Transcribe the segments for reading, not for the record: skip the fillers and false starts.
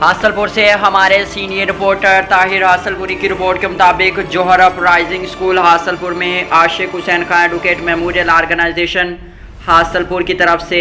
हासलपुर से हमारे senior reporter Tahir हासलपुरी की रिपोर्ट के मुताबिक जोहर अपराइजिंग स्कूल हासलपुर में Ashiq Hussain Khan advocate memorial organisation Hasalpur की तरफ से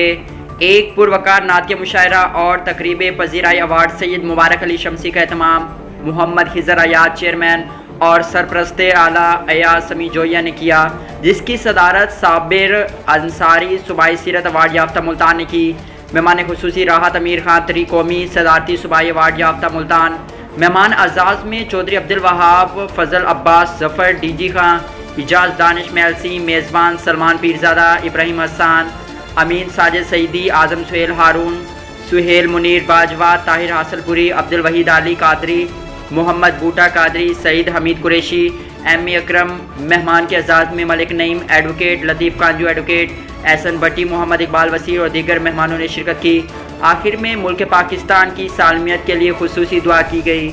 एक पुरवकार नातिया मुशायरा और तकरीब पजीराई अवार्ड सैयद मुबारक अली शमसी का एहतमाम मोहम्मद खिजर अयाज चेयरमैन और सरप्रस्त आला अयाज समी जोया ने किया, जिसकी सदारत साबिर अंसारी सूबाई सीरत अवार्ड याफ्ता मुल्तान ने की। मेहमान खुसूसी राहत अमीर खान तरी कौमी सदारती सूबाई अवार्ड याफ्ता मुल्तान। मेहमान अजाज में चौधरी अब्दुल वहाब, फजल अब्बास, जफ़र डीजी खां, इजाज़ दानिश मेलसी, मेज़बान सलमान पीरज़ादा, इब्राहिम हसन, अमीन साजिद सईदी, आज़म सुहेल हारून, सुहेल मुनीर बाजवा, ताहिर हासलपुरी, अब्दुल वहीद अली कादरी, मोहम्मद बूटा कादरी, सईद हमीद कुरैशी, एम अकरम। मेहमान के एजाज़ में मलिक नईम एडवोकेट, लतीफ़ कांजू एडवोकेट, एहसन भट्टी, मोहम्मद इकबाल वसीर और दीगर मेहमानों ने शिरकत की। आखिर में मुल्क पाकिस्तान की सालमियत के लिए खुसूसी दुआ की गई।